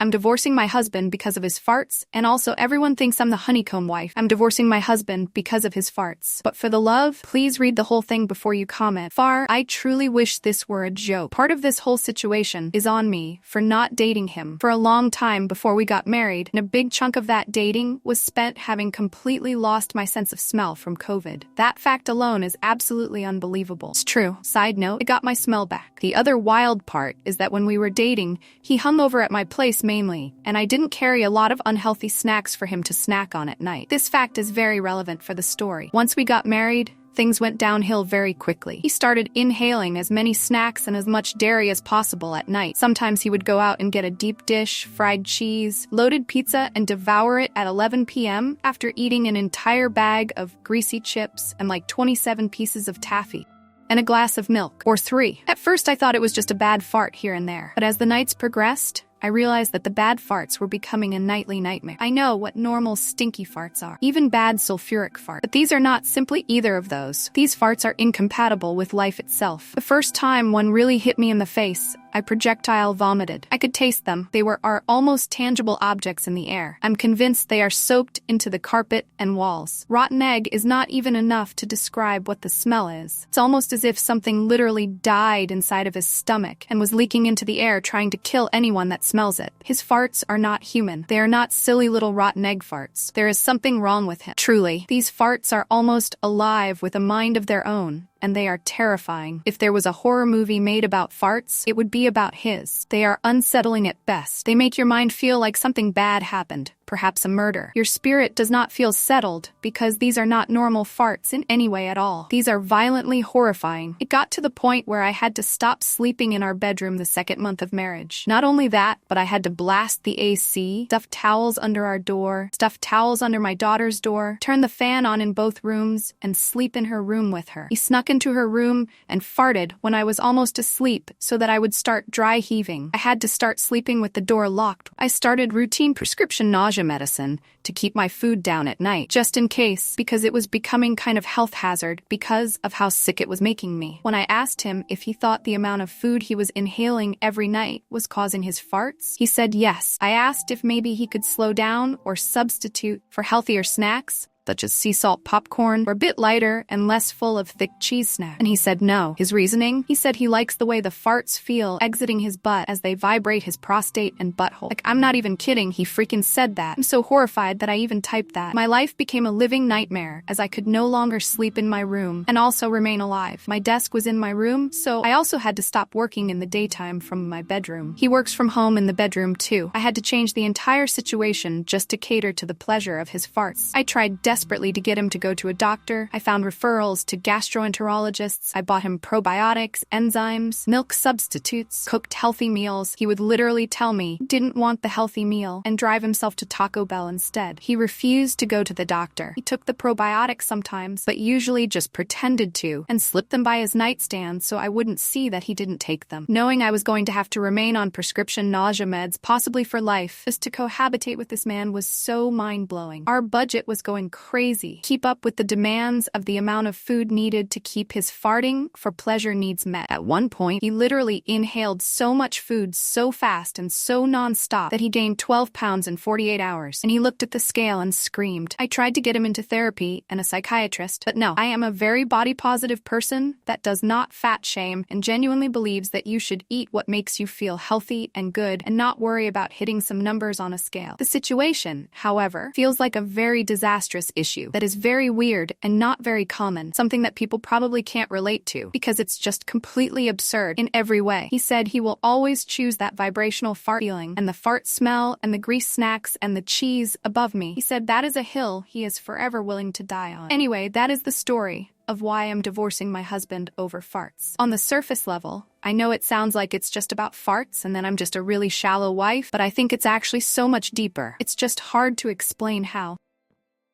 I'm divorcing my husband because of his farts, and also everyone thinks I'm the honeycomb wife. I'm divorcing my husband because of his farts. But for the love, please read the whole thing before you comment. I truly wish this were a joke. Part of this whole situation is on me for not dating him for a long time before we got married, and a big chunk of that dating was spent having completely lost my sense of smell from COVID. That fact alone is absolutely unbelievable. It's true. Side note, I got my smell back. The other wild part is that when we were dating, he hung over at my place mainly, and I didn't carry a lot of unhealthy snacks for him to snack on at night. This fact is very relevant for the story. Once we got married, things went downhill very quickly. He started inhaling as many snacks and as much dairy as possible at night. Sometimes he would go out and get a deep dish, fried cheese, loaded pizza, and devour it at 11 p.m. after eating an entire bag of greasy chips and like 27 pieces of taffy and a glass of milk, or 3. At first I thought it was just a bad fart here and there, but as the nights progressed, I realized that the bad farts were becoming a nightly nightmare. I know what normal stinky farts are, even bad sulfuric farts, but these are not simply either of those. These farts are incompatible with life itself. The first time one really hit me in the face, I projectile vomited. I could taste them. They are almost tangible objects in the air. I'm convinced they are soaked into the carpet and walls. Rotten egg is not even enough to describe what the smell is. It's almost as if something literally died inside of his stomach and was leaking into the air trying to kill anyone that smells it. His farts are not human. They are not silly little rotten egg farts. There is something wrong with him. Truly, these farts are almost alive with a mind of their own, and they are terrifying. If there was a horror movie made about farts, it would be about his. They are unsettling at best. They make your mind feel like something bad happened, perhaps a murder. Your spirit does not feel settled because these are not normal farts in any way at all. These are violently horrifying. It got to the point where I had to stop sleeping in our bedroom the second month of marriage. Not only that, but I had to blast the AC, stuff towels under our door, stuff towels under my daughter's door, turn the fan on in both rooms, and sleep in her room with her. He snuck into her room and farted when I was almost asleep so that I would start dry heaving. I had to start sleeping with the door locked. I started routine prescription nausea medicine to keep my food down at night, just in case, because it was becoming kind of health hazard because of how sick it was making me. When I asked him if he thought the amount of food he was inhaling every night was causing his farts, he said yes. I asked if maybe he could slow down or substitute for healthier snacks, such as sea salt popcorn, or a bit lighter and less full of thick cheese snacks. And he said no. His reasoning? He said he likes the way the farts feel exiting his butt as they vibrate his prostate and butthole. Like, I'm not even kidding, he freaking said that. I'm so horrified that I even typed that. My life became a living nightmare as I could no longer sleep in my room and also remain alive. My desk was in my room, so I also had to stop working in the daytime from my bedroom. He works from home in the bedroom too. I had to change the entire situation just to cater to the pleasure of his farts. I tried desperately to get him to go to a doctor. I found referrals to gastroenterologists. I bought him probiotics, enzymes, milk substitutes, cooked healthy meals. He would literally tell me he didn't want the healthy meal and drive himself to Taco Bell instead. He refused to go to the doctor. He took the probiotics sometimes, but usually just pretended to and slipped them by his nightstand so I wouldn't see that he didn't take them. Knowing I was going to have to remain on prescription nausea meds, possibly for life, just to cohabitate with this man was so mind-blowing. Our budget was going crazy. Keep up with the demands of the amount of food needed to keep his farting for pleasure needs met. At one point, he literally inhaled so much food so fast and so non-stop that he gained 12 pounds in 48 hours, and he looked at the scale and screamed. I tried to get him into therapy and a psychiatrist, but no, I am a very body-positive person that does not fat shame and genuinely believes that you should eat what makes you feel healthy and good and not worry about hitting some numbers on a scale. The situation, however, feels like a very disastrous issue that is very weird and not very common, something that people probably can't relate to because it's just completely absurd in every way. He said he will always choose that vibrational fart feeling and the fart smell and the grease snacks and the cheese above me. He said that is a hill he is forever willing to die on. Anyway, that is the story of why I'm divorcing my husband over farts. On the surface level, I know it sounds like it's just about farts and then I'm just a really shallow wife, but I think it's actually so much deeper. It's just hard to explain how.